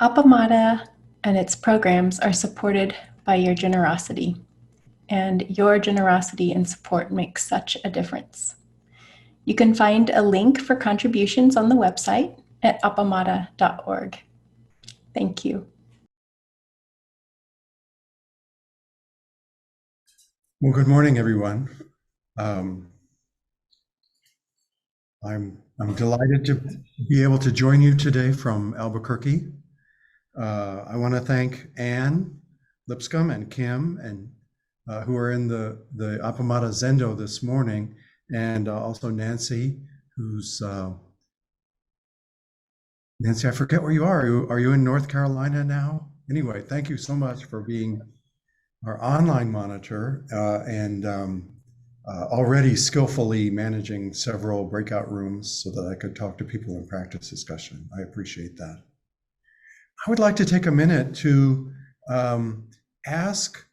Appamada and its programs are supported by your generosity, and your generosity and support makes such a difference. You can find a link for contributions on the website at appamada.org. Thank you. Well, good morning, everyone. I'm delighted to be able to join you today from Albuquerque. I want to thank Anne Lipscomb and Kim and who are in the Appamada Zendo this morning, and also Nancy, who's Nancy. I forget where you are. Are you in North Carolina now? Anyway, thank you so much for being our online monitor and already skillfully managing several breakout rooms so that I could talk to people in practice discussion. I appreciate that. I would like to take a minute to ask,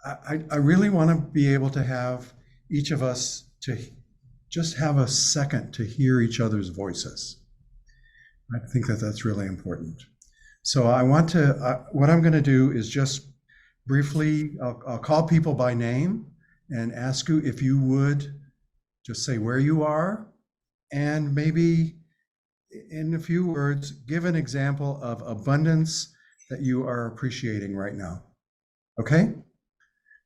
I really want to be able to have each of us to just have a second to hear each other's voices. I think that that's really important. So I want to, what I'm going to do is just briefly, I'll call people by name and ask you if you would just say where you are and maybe in a few words, give an example of abundance that you are appreciating right now. Okay?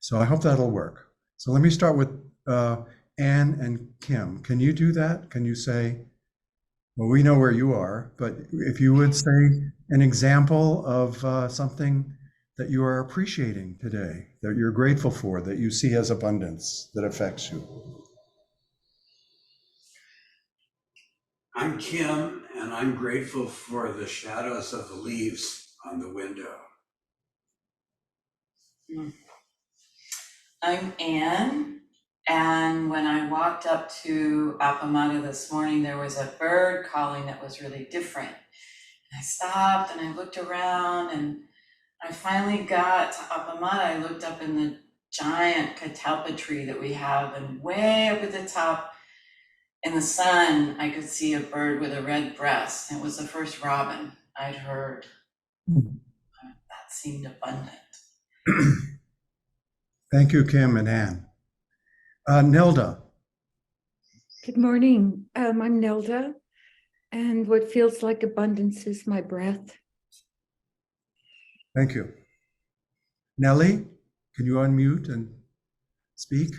So I hope that'll work. So let me start with Anne and Kim. Can you do that? Can you say, well, we know where you are, but if you would say an example of something that you are appreciating today, that you're grateful for, that you see as abundance that affects you. I'm Kim, and I'm grateful for the shadows of the leaves on the window. I'm Anne, and when I walked up to Appamada this morning, there was a bird calling that was really different. And I stopped and I looked around, and I finally got to Appamada. I looked up in the giant catalpa tree that we have, and way up at the top in the sun, I could see a bird with a red breast. It was the first robin I'd heard. That seemed abundant. Thank you, Kim and Anne. Nelda. Good morning. I'm Nelda, and what feels like abundance is my breath. Thank you. Nellie, can you unmute and speak?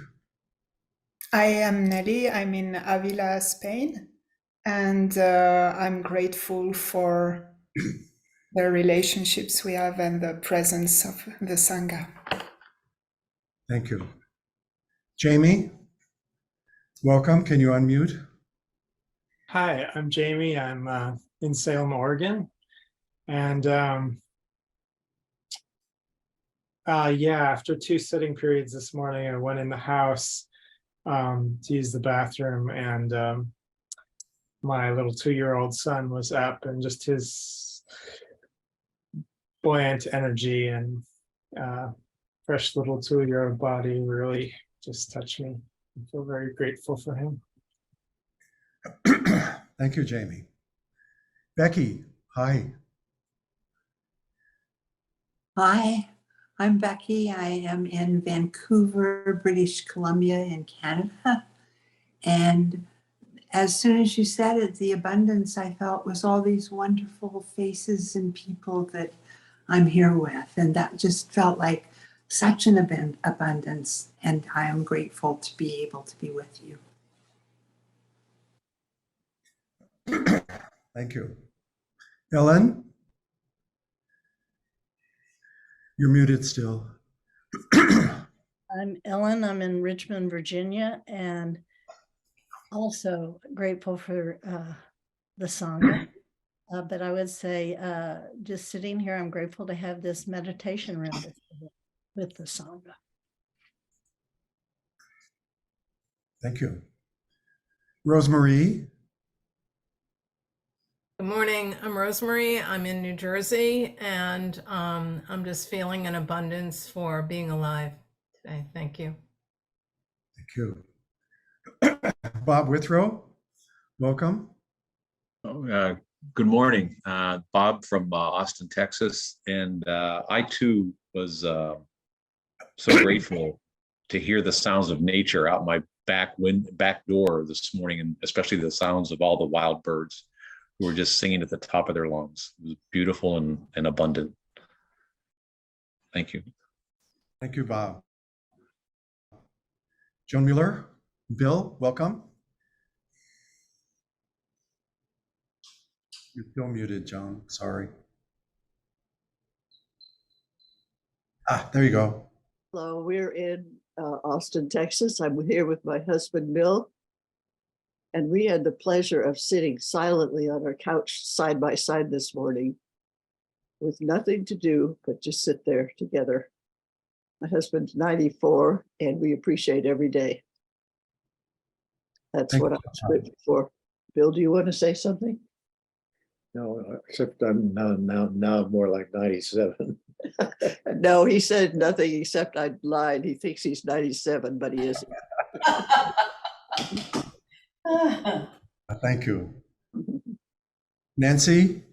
I am Nelly. I'm in Avila, Spain, and I'm grateful for the relationships we have and the presence of the Sangha. Thank you. Jamie, welcome. Can you unmute? Hi, I'm Jamie. I'm in Salem, Oregon. And after 2 sitting periods this morning, I went in the house to use the bathroom, and my little 2-year-old son was up, and just his buoyant energy and fresh little 2-year-old body really just touched me. I feel very grateful for him. Thank you, Jamie. Becky, hi. Hi, I'm Becky. I am in Vancouver, British Columbia in Canada. And as soon as you said it, the abundance I felt was all these wonderful faces and people that I'm here with. And that just felt like such an abundance. And I am grateful to be able to be with you. Thank you. Ellen? You're muted still. I'm Ellen. I'm in Richmond, Virginia, and also grateful for the Sangha. But I would say just sitting here, I'm grateful to have this meditation room with the Sangha. Thank you. Rosemary? Good morning. I'm Rosemary. I'm in New Jersey, and I'm just feeling an abundance for being alive today. Thank you. Thank you. Bob Withrow, welcome. Good morning, Bob from Austin, Texas. And I too was so grateful to hear the sounds of nature out my back door this morning, and especially the sounds of all the wild birds who were just singing at the top of their lungs. It was beautiful and abundant. Thank you. Thank you, Bob. Joan Mueller, Bill, welcome. You're still muted, Joan. Sorry. There you go. Hello, we're in Austin, Texas. I'm here with my husband, Bill. And we had the pleasure of sitting silently on our couch side by side this morning with nothing to do but just sit there together. My husband's 94 and we appreciate every day. That's what I'm grateful for. Bill, do you want to say something? No, except I'm now more like 97. No, he said nothing except I lied. He thinks he's 97, but he isn't. Thank you. Nancy?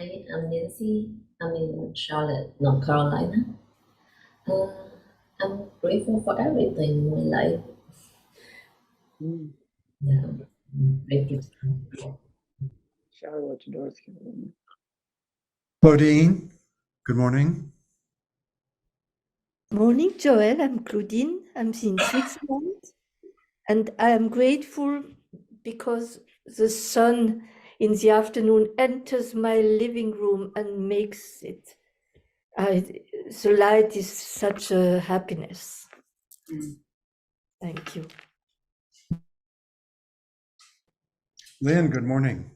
Hi, I'm Nancy. I'm in Charlotte, North Carolina. I'm grateful for everything in my life. Yeah, I'm grateful. Charlotte, North Carolina. Claudine, good morning. Morning, Joel. I'm Claudine. I'm in Switzerland. And I am grateful because the sun in the afternoon enters my living room and makes it. The light is such a happiness. Thank you. Lynn, good morning.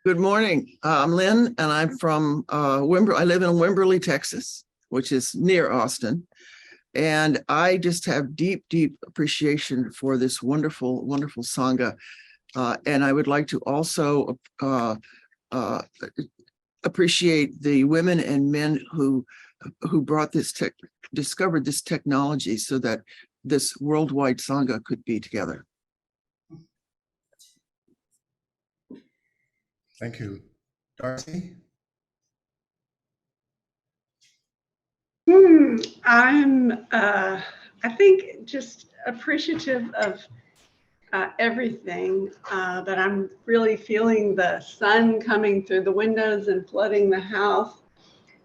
Good morning. I'm Lynn, and I'm from I live in Wimberley, Texas, which is near Austin. And I just have deep, deep appreciation for this wonderful, wonderful Sangha. And I would like to also appreciate the women and men who brought this discovered this technology so that this worldwide Sangha could be together. Thank you. Darcy? I'm, I think, just appreciative of everything, that I'm really feeling the sun coming through the windows and flooding the house.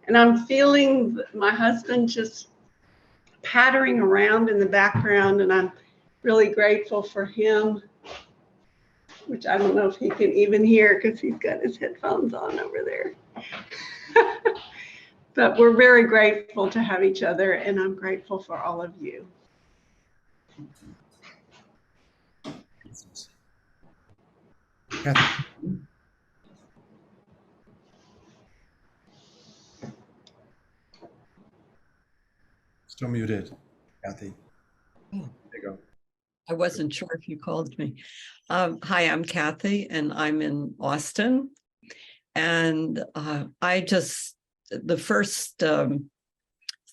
And I'm feeling my husband just pattering around in the background, and I'm really grateful for him, which I don't know if he can even hear because he's got his headphones on over there. But we're very grateful to have each other, and I'm grateful for all of you. Kathy. Still muted, Kathy. There you go. I wasn't sure if you called me. Hi, I'm Kathy, and I'm in Austin. And the first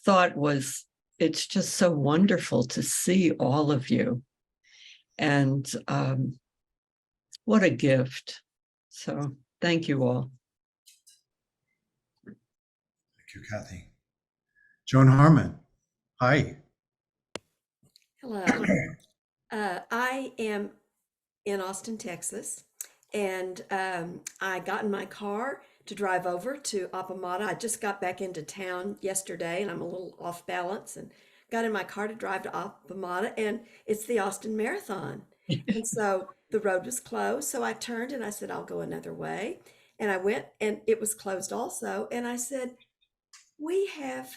thought was, it's just so wonderful to see all of you. And what a gift. So thank you all. Thank you, Kathy. Joan Harmon, hi. Hello. I am in Austin, Texas, and I got in my car to drive over to Apamata. I just got back into town yesterday, and I'm a little off balance, and got in my car to drive to Apamata, and it's the Austin Marathon. And so the road was closed, so I turned and I said, I'll go another way. And I went, and it was closed also. And I said, we have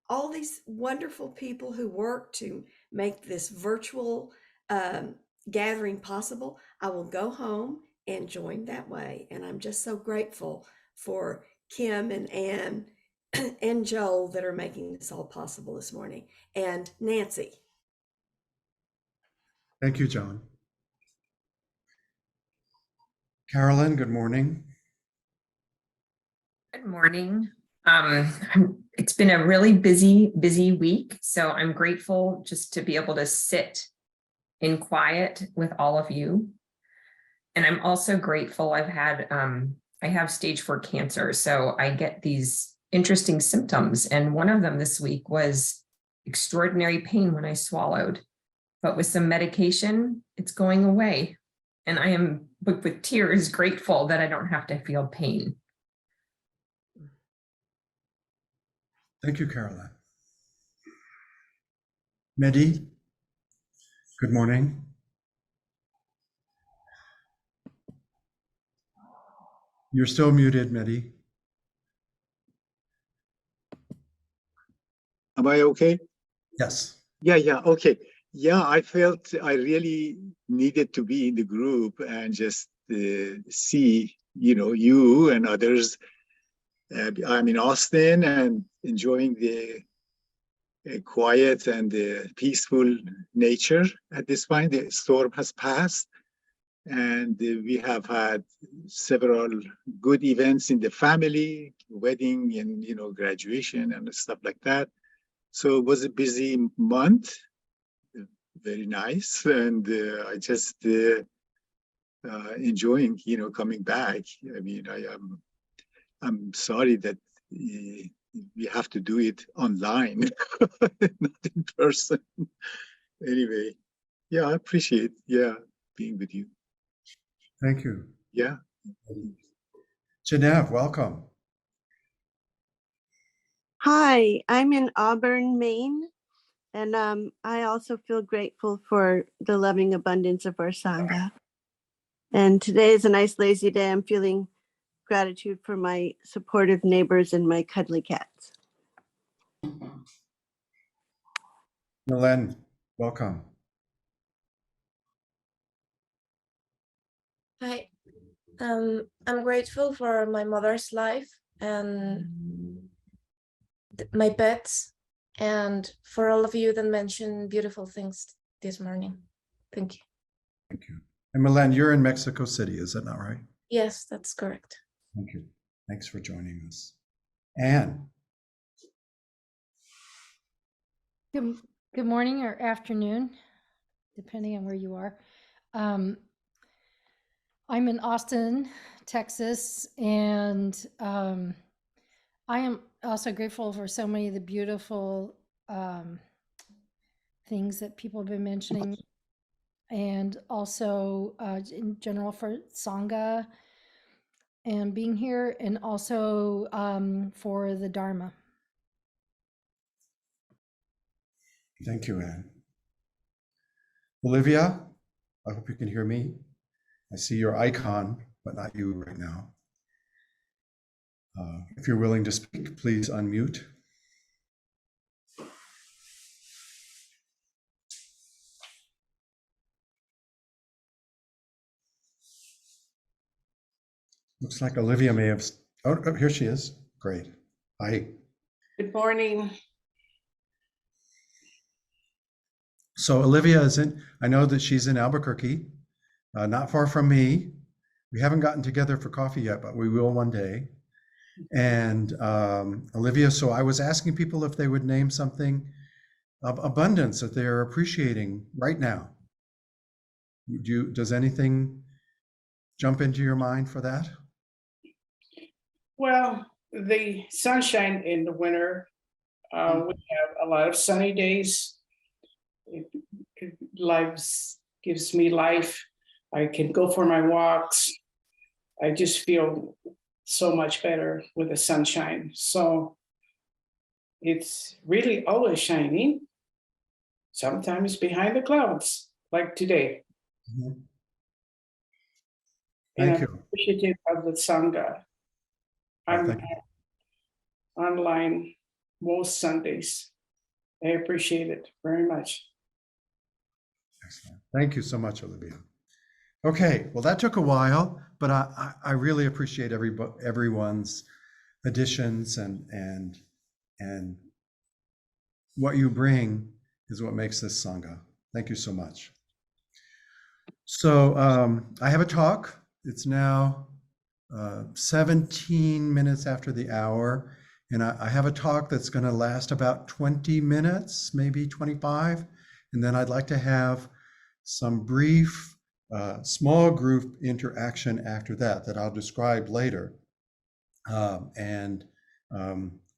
all these wonderful people who work to make this virtual gathering possible. I will go home and join that way. And I'm just so grateful for Kim and Ann and Joel that are making this all possible this morning, and Nancy. Thank you, Joan. Carolyn, good morning. Good morning. It's been a really busy week, so I'm grateful just to be able to sit in quiet with all of you. And I'm also grateful I have stage 4 cancer. So I get these interesting symptoms. And one of them this week was extraordinary pain when I swallowed. But with some medication, it's going away. And I am, with tears, grateful that I don't have to feel pain. Thank you, Caroline. Mehdi, good morning. You're still muted, Mehdi. Am I okay? Yes. Yeah, okay. Yeah, I felt I really needed to be in the group and just see, you and others. I'm in Austin and enjoying the quiet and the peaceful nature at this point. The storm has passed, and we have had several good events in the family, wedding and graduation and stuff like that. So it was a busy month, very nice, and I just enjoying coming back. I mean, I'm sorry that we have to do it online, not in person. Anyway, yeah, I appreciate being with you. Thank you. Yeah. Genevieve, welcome. Hi, I'm in Auburn, Maine, and I also feel grateful for the loving abundance of our Sangha. And today is a nice lazy day. I'm feeling gratitude for my supportive neighbors and my cuddly cats. Milen, welcome. Hi, I'm grateful for my mother's life and my pets, and for all of you that mentioned beautiful things this morning. Thank you. Thank you. And Milen, you're in Mexico City, is that not right? Yes, that's correct. Thank you. Thanks for joining us. Anne. Good morning or afternoon, depending on where you are. I'm in Austin, Texas, and I am also grateful for so many of the beautiful things that people have been mentioning, and also in general for Sangha and being here, and also for the Dharma. Thank you, Anne. Olivia, I hope you can hear me. I see your icon, but not you right now. If you're willing to speak, please unmute. Looks like Olivia may have, oh, here she is. Great. Hi. Good morning. So Olivia is in, I know that she's in Albuquerque, not far from me. We haven't gotten together for coffee yet, but we will one day. And Olivia, so I was asking people if they would name something of abundance that they're appreciating right now. Does anything jump into your mind for that? Well, the sunshine in the winter, we have a lot of sunny days. Life gives me life. I can go for my walks. I just feel so much better with the sunshine. So it's really always shining, sometimes behind the clouds, like today. Mm-hmm. Thank you. I'm appreciative of the Sangha. I'm online most Sundays. I appreciate it very much. Excellent. Thank you so much, Olivia. Okay, well, that took a while, but I really appreciate everyone's additions, and what you bring is what makes this Sangha. Thank you so much. So I have a talk. It's now 17 minutes after the hour, and I have a talk that's going to last about 20 minutes, maybe 25, and then I'd like to have some brief small group interaction after that I'll describe later.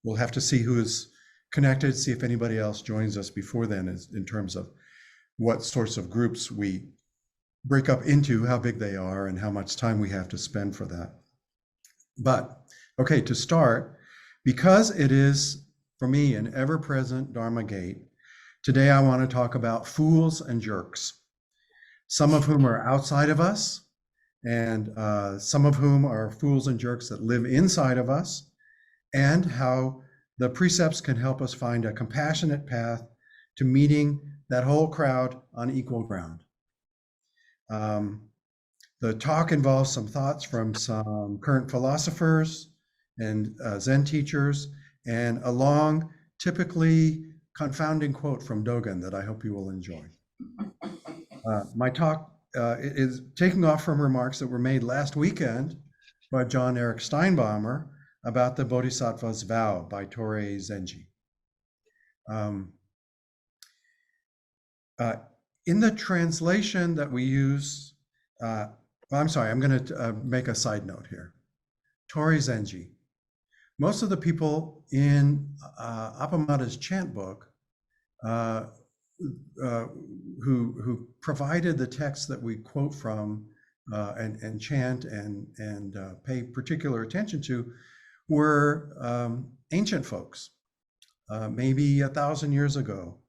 We'll have to see who is connected, see if anybody else joins us before then in terms of what sorts of groups we break up into, how big they are, and how much time we have to spend for that. But, okay, to start, because it is, for me, an ever-present Dharma gate, today I want to talk about fools and jerks, some of whom are outside of us, and some of whom are fools and jerks that live inside of us, and how the precepts can help us find a compassionate path to meeting that whole crowd on equal ground. The talk involves some thoughts from some current philosophers and Zen teachers, and a long, typically confounding quote from Dogen that I hope you will enjoy. My talk is taking off from remarks that were made last weekend by John Eric Steinbommer about the Bodhisattva's Vow by Torei Zenji. In the translation that we use, I'm sorry, I'm going to make a side note here. Torei Zenji. Most of the people in Appamada's chant book who provided the text that we quote from and chant and pay particular attention to were ancient folks, maybe 1,000 years ago.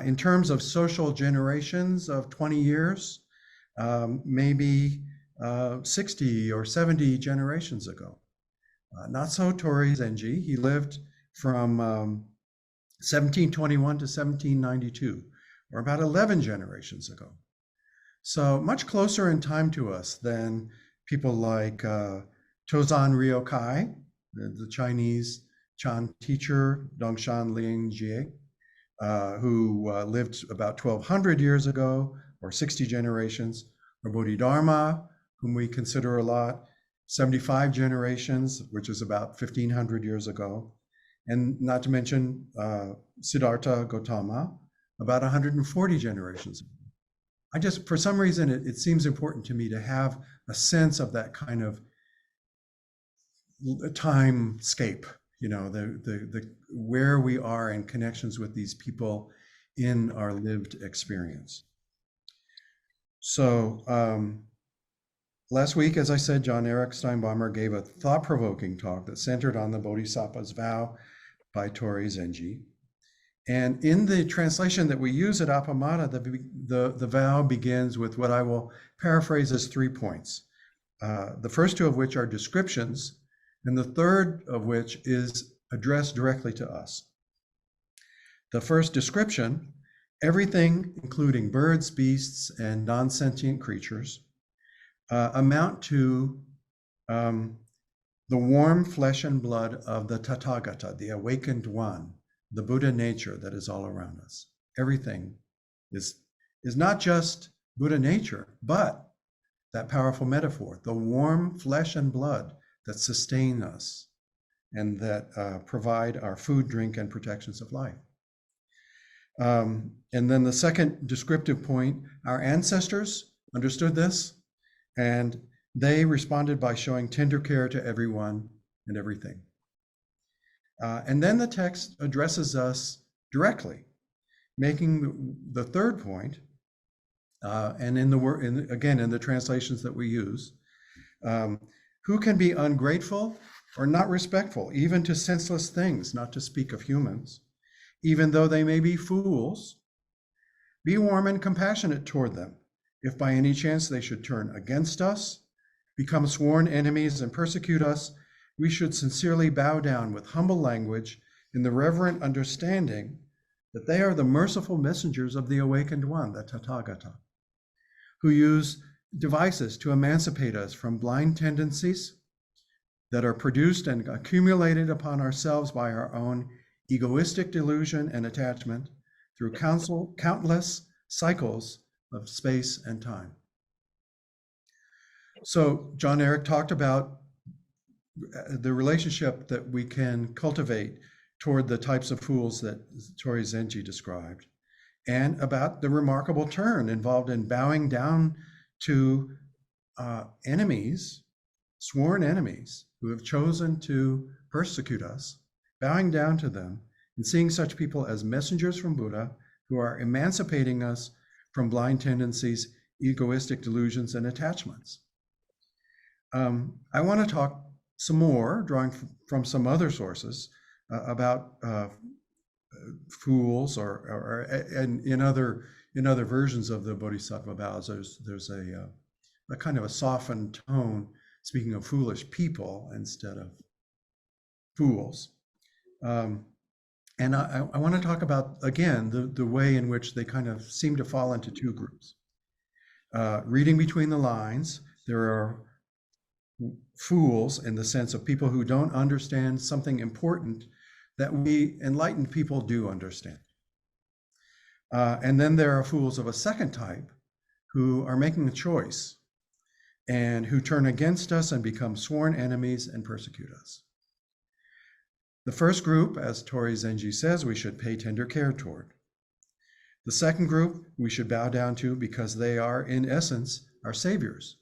In terms of social generations of 20 years, maybe 60 or 70 generations ago. Not so Torei Zenji. He lived from 1721 to 1792, or about 11 generations ago. So much closer in time to us than people like Tozan Ryokai, the Chinese Chan teacher, Dongshan Lingjie, who lived about 1,200 years ago, or 60 generations, or Bodhidharma, whom we consider a lot, 75 generations, which is about 1,500 years ago, and not to mention Siddhartha Gautama, about 140 generations ago. For some reason, it seems important to me to have a sense of that kind of timescape, you know, the where we are in connections with these people in our lived experience. So last week, as I said, John Eric Steinbommer gave a thought-provoking talk that centered on the Bodhisattva's Vow by Torei Zenji. And in the translation that we use at Appamada, the vow begins with what I will paraphrase as 3 points. The first 2 of which are descriptions, and the third of which is addressed directly to us. The first description: everything, including birds, beasts, and non-sentient creatures, amount to the warm flesh and blood of the Tathagata, the awakened one, the Buddha nature that is all around us. Everything is not just Buddha nature, but that powerful metaphor, the warm flesh and blood that sustain us and that provide our food, drink, and protections of life. And then the second descriptive point: our ancestors understood this, and they responded by showing tender care to everyone and everything. And then the text addresses us directly, making the third point, and in the translations that we use, who can be ungrateful or not respectful, even to senseless things, not to speak of humans, even though they may be fools? Be warm and compassionate toward them. If by any chance they should turn against us, become sworn enemies, and persecute us, we should sincerely bow down with humble language in the reverent understanding that they are the merciful messengers of the awakened one, the Tathagata, who use devices to emancipate us from blind tendencies that are produced and accumulated upon ourselves by our own egoistic delusion and attachment through countless cycles of space and time. So John Eric talked about the relationship that we can cultivate toward the types of fools that Torei Zenji described, and about the remarkable turn involved in bowing down to enemies, sworn enemies, who have chosen to persecute us, bowing down to them and seeing such people as messengers from Buddha who are emancipating us from blind tendencies, egoistic delusions, and attachments. I want to talk some more, drawing from some other sources, about fools, and in other versions of the Bodhisattva vows, there's a kind of a softened tone, speaking of foolish people instead of fools. And I want to talk about, again, the way in which they kind of seem to fall into two groups. Reading between the lines, there are fools in the sense of people who don't understand something important that we enlightened people do understand. And then there are fools of a second type who are making a choice and who turn against us and become sworn enemies and persecute us. The first group, as Tori Zenji says, we should pay tender care toward. The second group we should bow down to because they are, in essence, our saviors.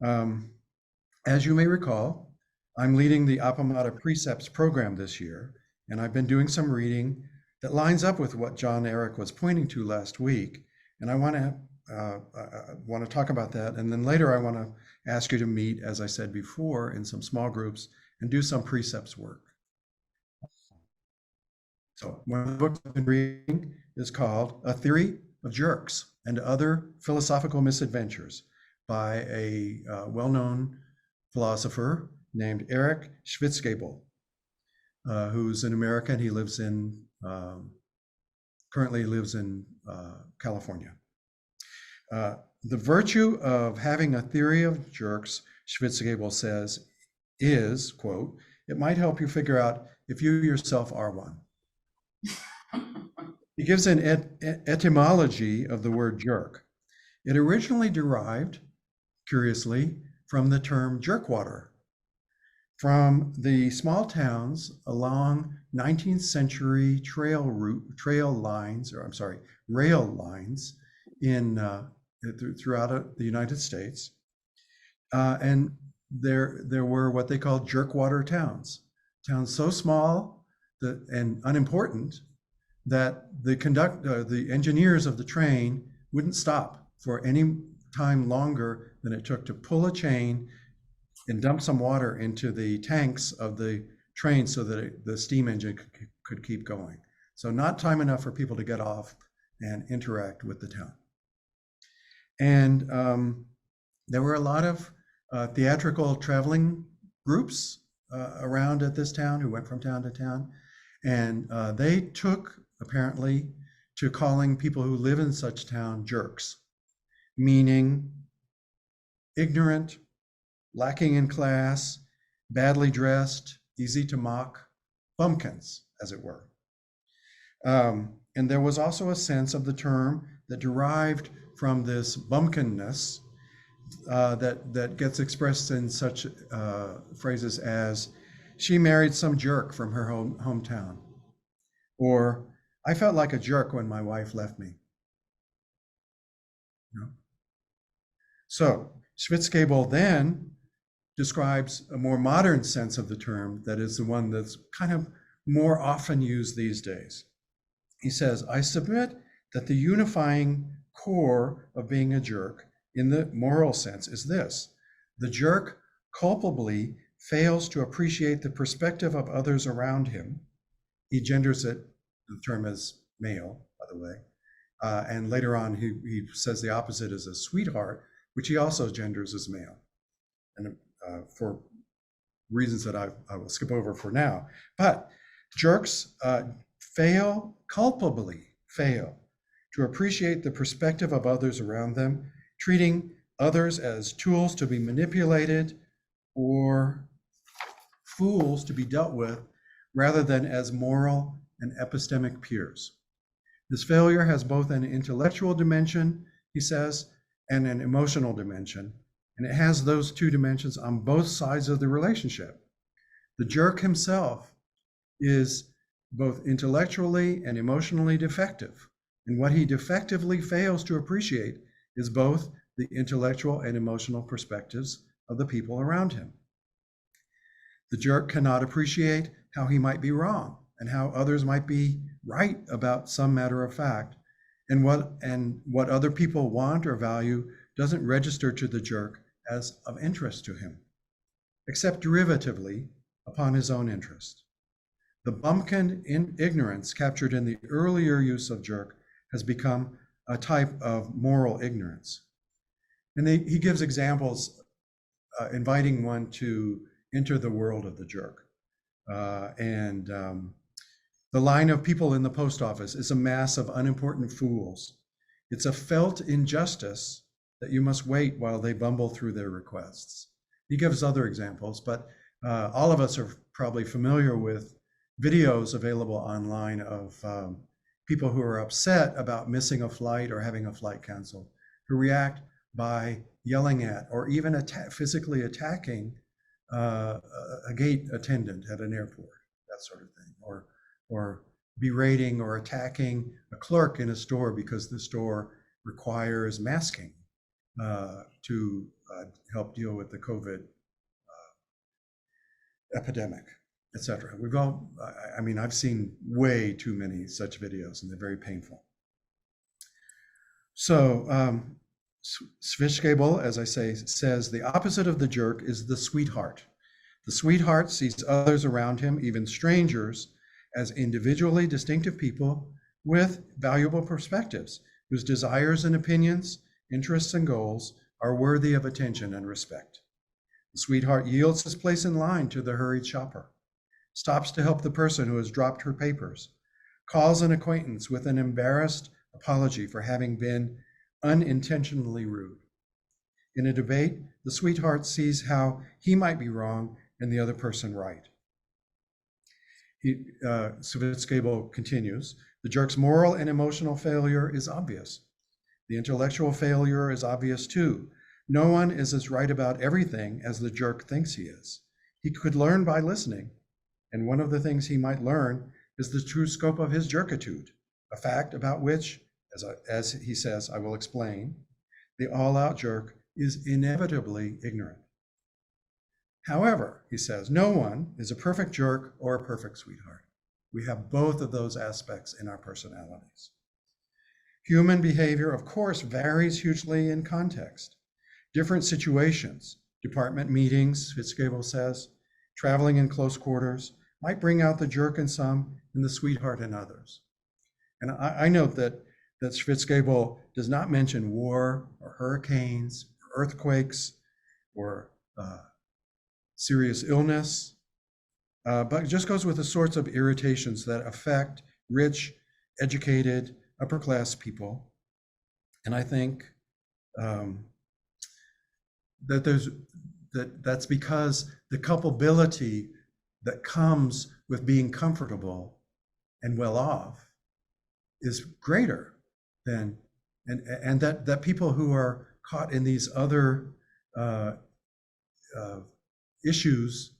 As you may recall, I'm leading the Appamada Precepts program this year, and I've been doing some reading that lines up with what John Eric was pointing to last week, and I want to talk about that, and then later I want to ask you to meet, as I said before, in some small groups and do some precepts work. So one of the books I've been reading is called A Theory of Jerks and Other Philosophical Misadventures by a well-known philosopher named Eric Schwitzgebel, who's an American. He lives in, currently lives in California. The virtue of having a theory of jerks, Schwitzgebel says, is, quote, it might help you figure out if you yourself are one. He gives an etymology of the word jerk. It originally derived, curiously, from the term jerkwater, from the small towns along 19th century rail lines in throughout the United States, and there were what they called jerkwater towns so small and unimportant that the engineers of the train wouldn't stop for any time longer than it took to pull a chain and dump some water into the tanks of the train so that the steam engine could keep going. So not time enough for people to get off and interact with the town. And there were a lot of theatrical traveling groups around at this town who went from town to town. And they took, apparently, to calling people who live in such town jerks, meaning ignorant, lacking in class, badly dressed, easy to mock, bumpkins, as it were. And there was also a sense of the term that derived from this bumpkinness that gets expressed in such phrases as, she married some jerk from her hometown, or I felt like a jerk when my wife left me. You know? So Schwitzgebel then describes a more modern sense of the term that is the one that's kind of more often used these days. He says, I submit that the unifying core of being a jerk in the moral sense is this: the jerk culpably fails to appreciate the perspective of others around him. He genders it, the term is male, by the way. And later on, he says the opposite is a sweetheart, which he also genders as male. And for reasons that I will skip over for now. But jerks culpably fail to appreciate the perspective of others around them, treating others as tools to be manipulated or fools to be dealt with, rather than as moral and epistemic peers. This failure has both an intellectual dimension, he says, and an emotional dimension, and it has those two dimensions on both sides of the relationship. The jerk himself is both intellectually and emotionally defective, and what he defectively fails to appreciate is both the intellectual and emotional perspectives of the people around him. The jerk cannot appreciate how he might be wrong and how others might be right about some matter of fact, and what other people want or value doesn't register to the jerk as of interest to him, except derivatively upon his own interest. The bumpkin ignorance captured in the earlier use of jerk has become a type of moral ignorance. And he gives examples inviting one to enter the world of the jerk. The line of people in the post office is a mass of unimportant fools. It's a felt injustice that you must wait while they bumble through their requests. He gives other examples, but all of us are probably familiar with videos available online of people who are upset about missing a flight or having a flight canceled, who react by yelling at or even physically attacking a gate attendant at an airport, that sort of thing, or berating or attacking a clerk in a store because the store requires masking to help deal with the COVID epidemic, etc. I've seen way too many such videos, and they're very painful. So Svishkabel, as I say, says the opposite of the jerk is the sweetheart. The sweetheart sees others around him, even strangers, as individually distinctive people with valuable perspectives, whose desires and opinions, interests and goals are worthy of attention and respect. The sweetheart yields his place in line to the hurried shopper, stops to help the person who has dropped her papers, calls an acquaintance with an embarrassed apology for having been unintentionally rude. In a debate, the sweetheart sees how he might be wrong and the other person right. Svishkabel continues, the jerk's moral and emotional failure is obvious. The intellectual failure is obvious too. No one is as right about everything as the jerk thinks he is. He could learn by listening, and one of the things he might learn is the true scope of his jerkitude, a fact about which, as he says, I will explain, the all-out jerk is inevitably ignorant. However, he says, no one is a perfect jerk or a perfect sweetheart. We have both of those aspects in our personalities. Human behavior, of course, varies hugely in context. Different situations, department meetings, Svishkabel says, traveling in close quarters, might bring out the jerk in some and the sweetheart in others. And I note that Svishkabel does not mention war or hurricanes or earthquakes or serious illness, but it just goes with the sorts of irritations that affect rich, educated, upper class people. And I think that's because the culpability that comes with being comfortable and well off is greater than, and that people who are caught in these other issues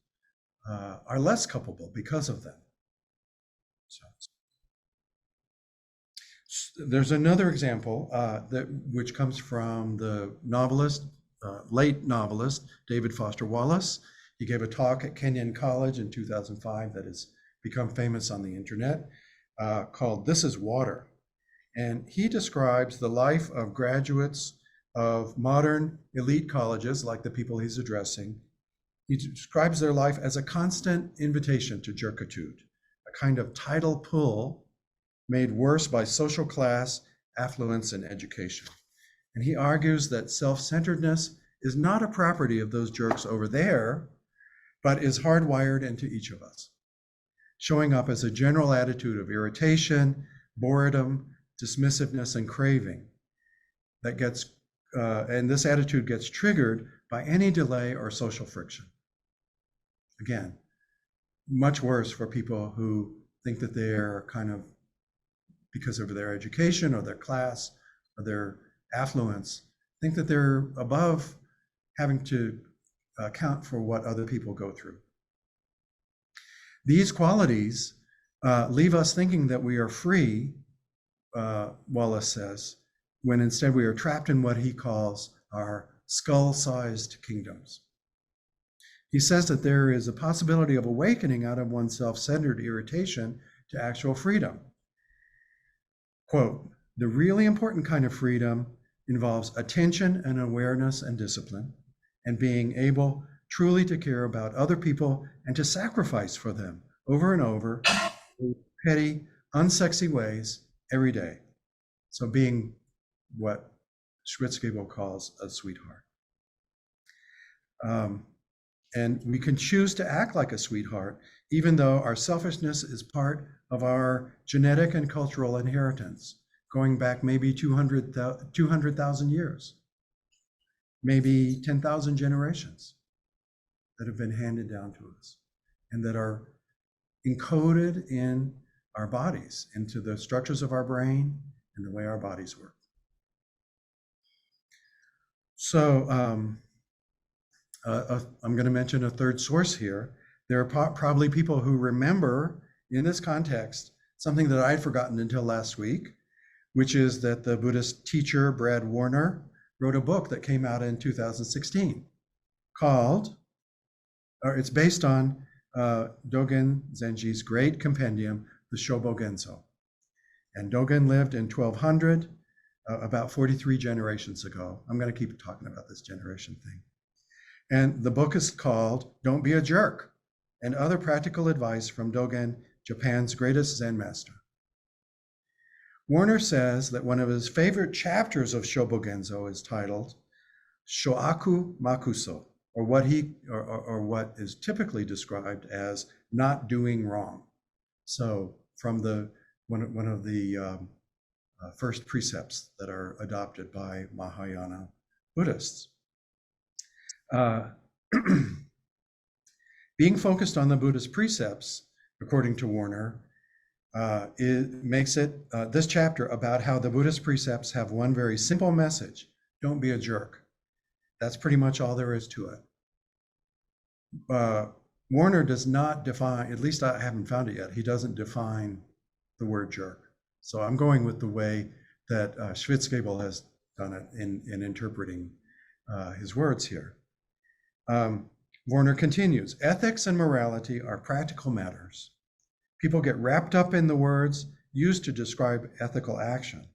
are less culpable because of them. So there's another example which comes from the novelist, late novelist, David Foster Wallace. He gave a talk at Kenyon College in 2005 that has become famous on the internet called This is Water. And he describes the life of graduates of modern elite colleges, like the people he's addressing. He describes their life as a constant invitation to jerkitude, a kind of tidal pull made worse by social class, affluence, and education. And he argues that self-centeredness is not a property of those jerks over there, but is hardwired into each of us, showing up as a general attitude of irritation, boredom, dismissiveness, and craving that gets, and this attitude gets triggered by any delay or social friction. Again, much worse for people who think that they're kind of, because of their education or their class or their affluence, think that they're above having to account for what other people go through. These qualities leave us thinking that we are free, Wallace says, when instead we are trapped in what he calls our skull-sized kingdoms. He says that there is a possibility of awakening out of one's self-centered irritation to actual freedom. Quote, the really important kind of freedom involves attention and awareness and discipline, and being able truly to care about other people and to sacrifice for them over and over in petty, unsexy ways every day. So being what Schwitzgebel calls a sweetheart. And we can choose to act like a sweetheart, even though our selfishness is part of our genetic and cultural inheritance, going back maybe 200,000 years, maybe 10,000 generations that have been handed down to us and that are encoded in our bodies, into the structures of our brain and the way our bodies work. So I'm going to mention a third source here. There are probably people who remember in this context something that I had forgotten until last week, which is that the Buddhist teacher Brad Warner wrote a book that came out in 2016 called, it's based on Dogen Zenji's great compendium, the Shobogenzo. And Dogen lived in 1200, about 43 generations ago. I'm going to keep talking about this generation thing. And the book is called Don't Be a Jerk, and Other Practical Advice from Dogen, Japan's greatest Zen master. Warner says that one of his favorite chapters of Shobogenzo is titled Shoaku Makuso, or what is typically described as not doing wrong. So from one of the first precepts that are adopted by Mahayana Buddhists. Being focused on the Buddhist precepts, according to Warner, it makes this chapter about how the Buddhist precepts have one very simple message: don't be a jerk. That's pretty much all there is to it. Warner does not define, at least I haven't found it yet, he doesn't define the word jerk. So I'm going with the way that Schwitzgebel has done it in interpreting his words here. Warner continues, ethics and morality are practical matters. People get wrapped up in the words used to describe ethical action,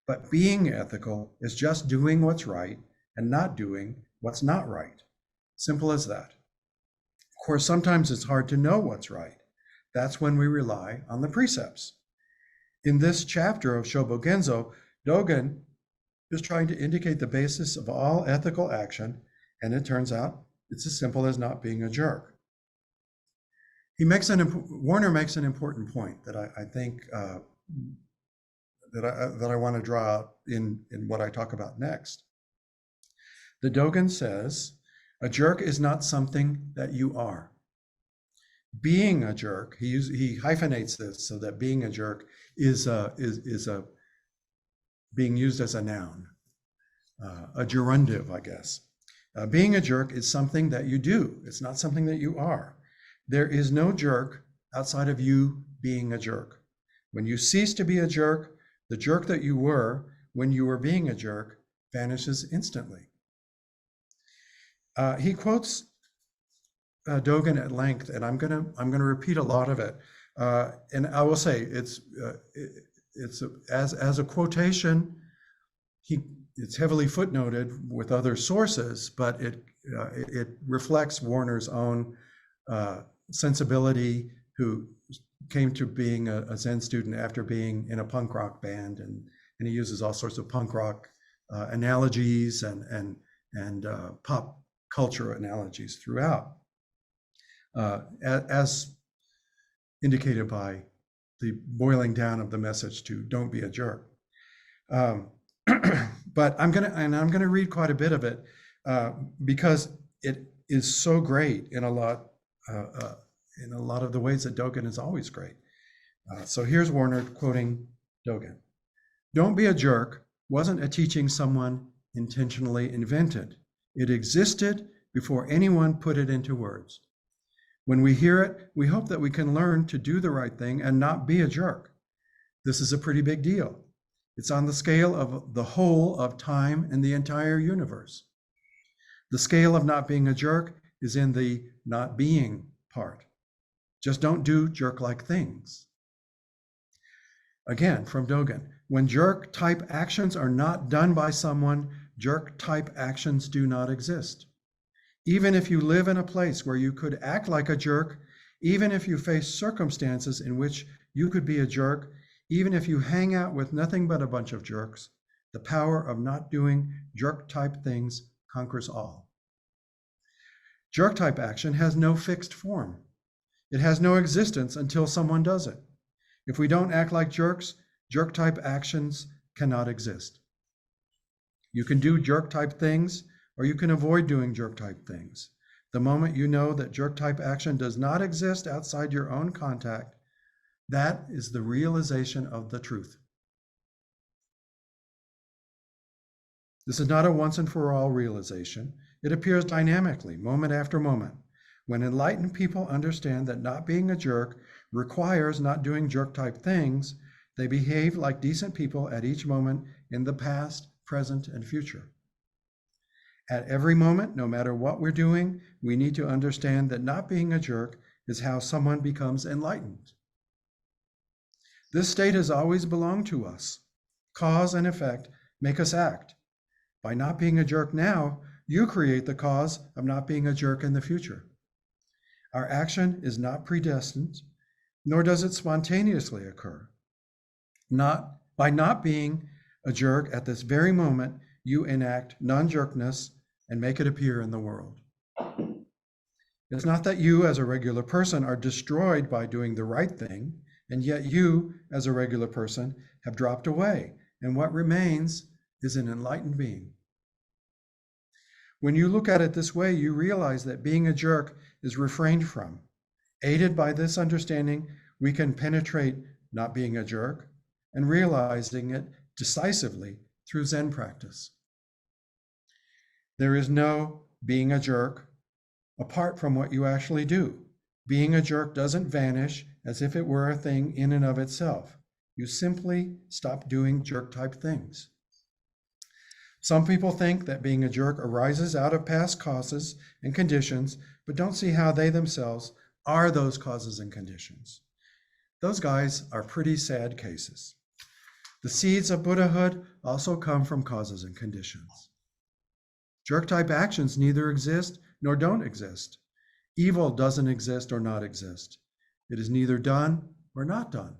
but being ethical is just doing what's right and not doing what's not right. Simple as that. Of course, sometimes it's hard to know what's right. That's when we rely on the precepts. In this chapter of Shobogenzo, Dogen is trying to indicate the basis of all ethical action, and it turns out it's as simple as not being a jerk. Warner makes an important point that I think that I want to draw out in what I talk about next. The Dogen says, a jerk is not something that you are. Being a jerk, he hyphenates this so that being a jerk is being used as a noun, a gerundive, I guess. Being a jerk is something that you do. It's not something that you are. There is no jerk outside of you being a jerk. When you cease to be a jerk, the jerk that you were when you were being a jerk vanishes instantly. He quotes Dogen at length, and I'm gonna repeat a lot of it. And I will say it's as a quotation. It's heavily footnoted with other sources, but it reflects Warner's own sensibility, who came to being a Zen student after being in a punk rock band, and he uses all sorts of punk rock analogies and pop culture analogies throughout, as indicated by the boiling down of the message to don't be a jerk. But I'm gonna read quite a bit of it because it is so great in a lot of the ways that Dogen is always great. So here's Warner quoting Dogen. Don't be a jerk wasn't a teaching someone intentionally invented. It existed before anyone put it into words. When we hear it, we hope that we can learn to do the right thing and not be a jerk. This is a pretty big deal. It's on the scale of the whole of time and the entire universe. The scale of not being a jerk is in the not being part. Just don't do jerk-like things. Again, from Dogen, when jerk-type actions are not done by someone, jerk-type actions do not exist. Even if you live in a place where you could act like a jerk, even if you face circumstances in which you could be a jerk, even if you hang out with nothing but a bunch of jerks, the power of not doing jerk-type things conquers all. Jerk-type action has no fixed form. It has no existence until someone does it. If we don't act like jerks, jerk-type actions cannot exist. You can do jerk-type things, or you can avoid doing jerk-type things. The moment you know that jerk-type action does not exist outside your own contact, that is the realization of the truth. This is not a once and for all realization. It appears dynamically, moment after moment. When enlightened people understand that not being a jerk requires not doing jerk-type things, they behave like decent people at each moment in the past, present, and future. At every moment, no matter what we're doing, we need to understand that not being a jerk is how someone becomes enlightened. This state has always belonged to us. Cause and effect make us act. By not being a jerk now, you create the cause of not being a jerk in the future. Our action is not predestined, nor does it spontaneously occur. By not being a jerk at this very moment, you enact non-jerkness and make it appear in the world. It's not that you as a regular person are destroyed by doing the right thing, and yet you as a regular person have dropped away, and what remains is an enlightened being. When you look at it this way, you realize that being a jerk is refrained from. Aided by this understanding, we can penetrate not being a jerk and realizing it decisively through Zen practice. There is no being a jerk apart from what you actually do. Being a jerk doesn't vanish as if it were a thing in and of itself. You simply stop doing jerk-type things. Some people think that being a jerk arises out of past causes and conditions, but don't see how they themselves are those causes and conditions. Those guys are pretty sad cases. The seeds of Buddhahood also come from causes and conditions. Jerk-type actions neither exist nor don't exist. Evil doesn't exist or not exist. It is neither done or not done.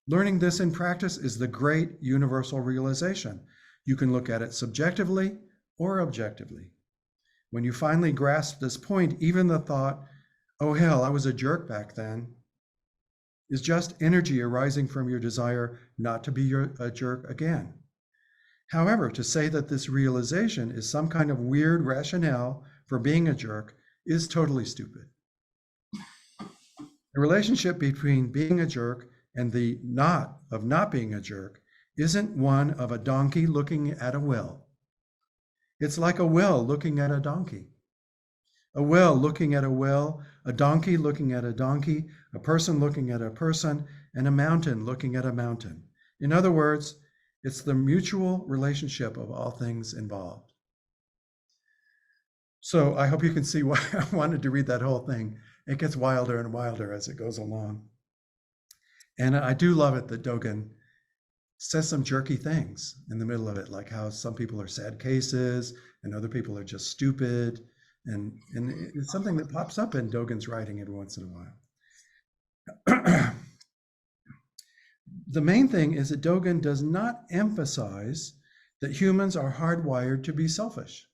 Learning this in practice is the great universal realization. You can look at it subjectively or objectively. When you finally grasp this point, even the thought, oh hell, I was a jerk back then, is just energy arising from your desire not to be a jerk again. However, to say that this realization is some kind of weird rationale for being a jerk is totally stupid. The relationship between being a jerk and the not being a jerk isn't one of a donkey looking at a well. It's like a well looking at a donkey. A well looking at a well, a donkey looking at a donkey, a person looking at a person, and a mountain looking at a mountain. In other words, it's the mutual relationship of all things involved. So I hope you can see why I wanted to read that whole thing. It gets wilder and wilder as it goes along. And I do love it that Dogen says some jerky things in the middle of it, like how some people are sad cases and other people are just stupid. And it's something that pops up in Dogen's writing every once in a while. The main thing is that Dogen does not emphasize that humans are hardwired to be selfish,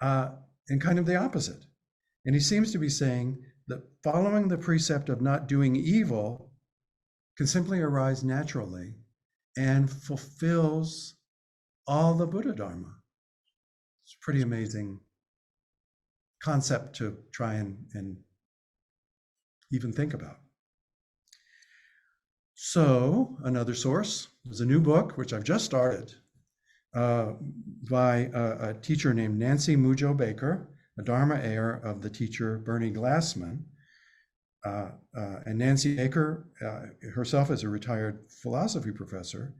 and kind of the opposite. And he seems to be saying that following the precept of not doing evil can simply arise naturally and fulfills all the Buddha Dharma. It's a pretty amazing concept to try and even think about. So another source is a new book, which I've just started, by a teacher named Nancy Mujo Baker, a Dharma heir of the teacher Bernie Glassman. And Nancy Baker herself is a retired philosophy professor,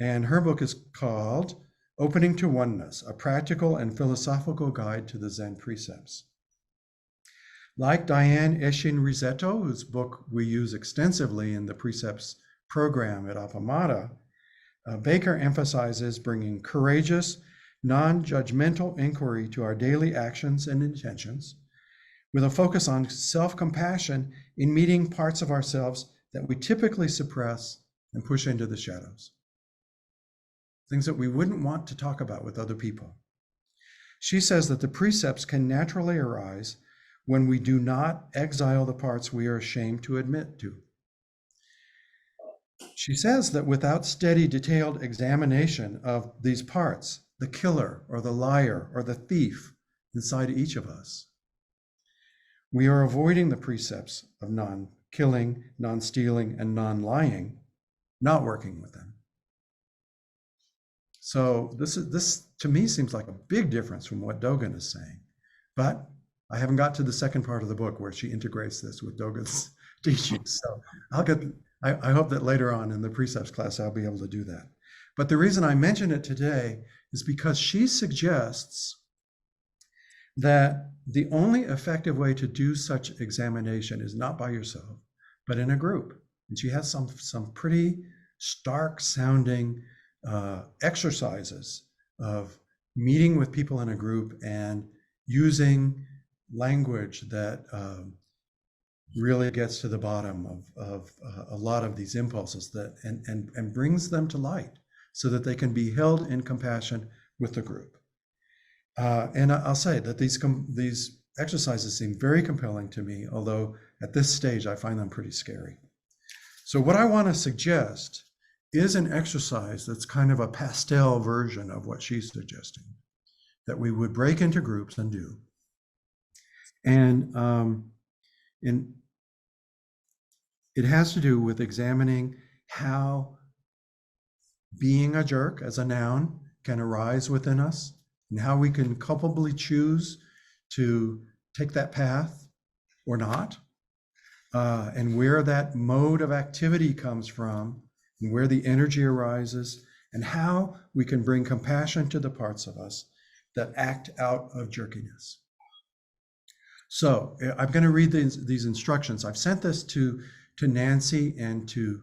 and her book is called Opening to Oneness, a Practical and Philosophical Guide to the Zen Precepts. Like Diane Eshin-Risetto, whose book we use extensively in the Precepts program at Appamada, Baker emphasizes bringing courageous, non-judgmental inquiry to our daily actions and intentions, with a focus on self-compassion in meeting parts of ourselves that we typically suppress and push into the shadows. Things that we wouldn't want to talk about with other people. She says that the precepts can naturally arise when we do not exile the parts we are ashamed to admit to. She says that without steady, detailed examination of these parts, the killer or the liar or the thief inside each of us, we are avoiding the precepts of non-killing, non-stealing, and non-lying, not working with them. So this to me seems like a big difference from what Dogen is saying, but I haven't got to the second part of the book where she integrates this with Dogen's teachings. So I hope that later on in the precepts class, I'll be able to do that. But the reason I mention it today is because she suggests that the only effective way to do such examination is not by yourself, but in a group. And she has some pretty stark sounding exercises of meeting with people in a group and using language that really gets to the bottom of a lot of these impulses that and brings them to light so that they can be held in compassion with the group. And I'll say that these exercises seem very compelling to me, although at this stage I find them pretty scary. So what I want to suggest is an exercise that's kind of a pastel version of what she's suggesting, that we would break into groups and do. And it has to do with examining how being a jerk as a noun can arise within us, and how we can culpably choose to take that path or not, and where that mode of activity comes from, and where the energy arises, and how we can bring compassion to the parts of us that act out of jerkiness. So I'm going to read these instructions. I've sent this to Nancy and to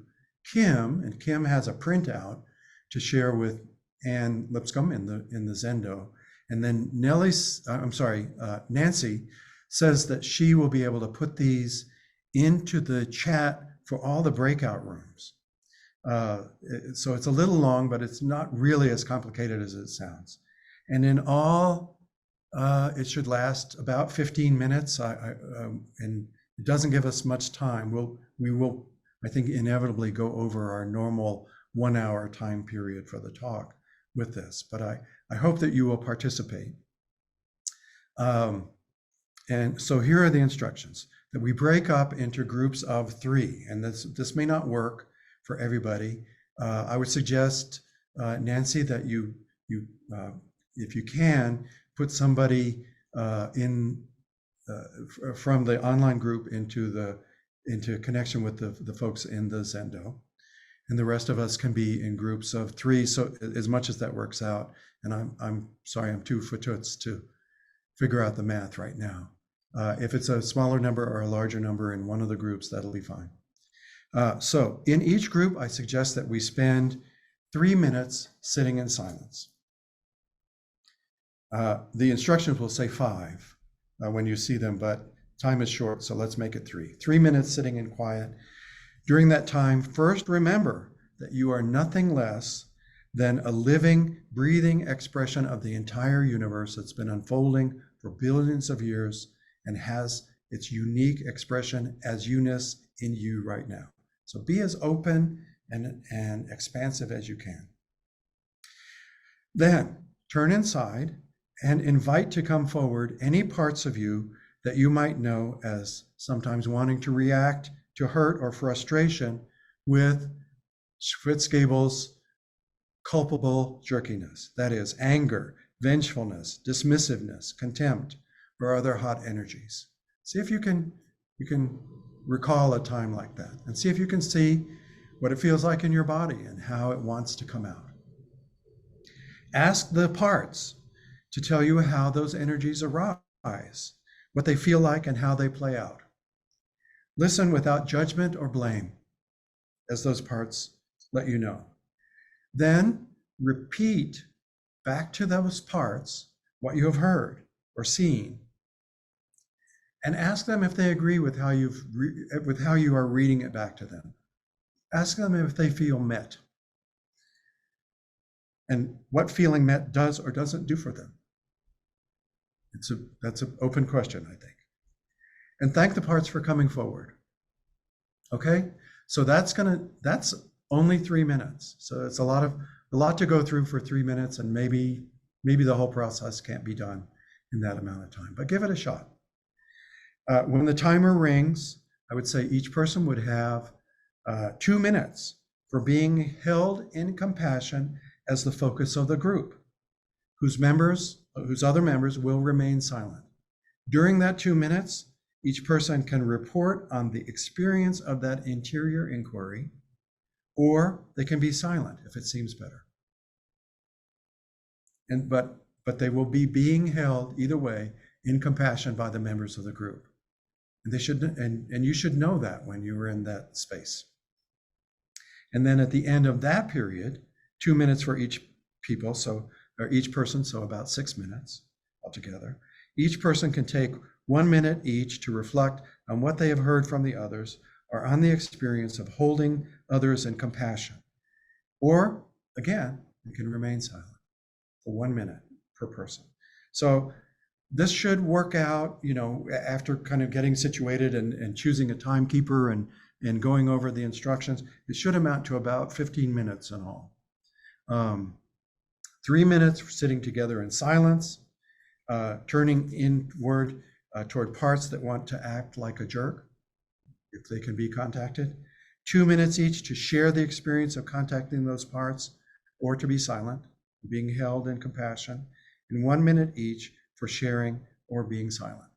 Kim, and Kim has a printout to share with Ann Lipscomb in the Zendo. And then Nancy says that she will be able to put these into the chat for all the breakout rooms. So it's a little long, but it's not really as complicated as it sounds. And in all, it should last about 15 minutes, and it doesn't give us much time. We will, I think, inevitably go over our normal 1 hour time period for the talk with this, but I hope that you will participate. And so here are the instructions: that we break up into groups of 3, and this may not work for everybody. I would suggest, Nancy, that you if you can, put somebody from the online group into connection with the folks in the Zendo, and the rest of us can be in groups of 3. So as much as that works out, and I'm sorry, I'm too fatoots to figure out the math right now. If it's a smaller number or a larger number in one of the groups, that'll be fine. So in each group, I suggest that we spend 3 minutes sitting in silence. The instructions will say 5 when you see them, but time is short, so let's make it 3. 3 minutes sitting in quiet. During that time, first remember that you are nothing less than a living, breathing expression of the entire universe that's been unfolding for billions of years and has its unique expression as you-ness in you right now. So be as open and expansive as you can. Then turn inside and invite to come forward any parts of you that you might know as sometimes wanting to react to hurt or frustration with Schwitzgebel's culpable jerkiness. That is anger, vengefulness, dismissiveness, contempt, or other hot energies. See if you can recall a time like that and see if you can see what it feels like in your body and how it wants to come out. Ask the parts to tell you how those energies arise, what they feel like and how they play out. Listen without judgment or blame as those parts let you know. Then repeat back to those parts what you have heard or seen, and ask them if they agree with how you are reading it back to them. Ask them if they feel met and what feeling met does or doesn't do for them. That's an open question, I think. And thank the parts for coming forward. Okay, so that's only 3 minutes. So it's a lot to go through for 3 minutes, and maybe the whole process can't be done in that amount of time, but give it a shot. When the timer rings, I would say each person would have 2 minutes for being held in compassion as the focus of the group, whose other members will remain silent. During that 2 minutes, each person can report on the experience of that interior inquiry, or they can be silent if it seems better. But they will be being held either way in compassion by the members of the group. And you should know that when you were in that space. And then at the end of that period, 2 minutes for each person, so about 6 minutes altogether. Each person can take 1 minute each to reflect on what they have heard from the others or on the experience of holding others in compassion. Or again, you can remain silent for 1 minute per person. So this should work out, after kind of getting situated and choosing a timekeeper and going over the instructions. It should amount to about 15 minutes in all. 3 minutes for sitting together in silence, turning inward toward parts that want to act like a jerk, if they can be contacted. 2 minutes each to share the experience of contacting those parts, or to be silent, being held in compassion, and 1 minute each for sharing or being silent.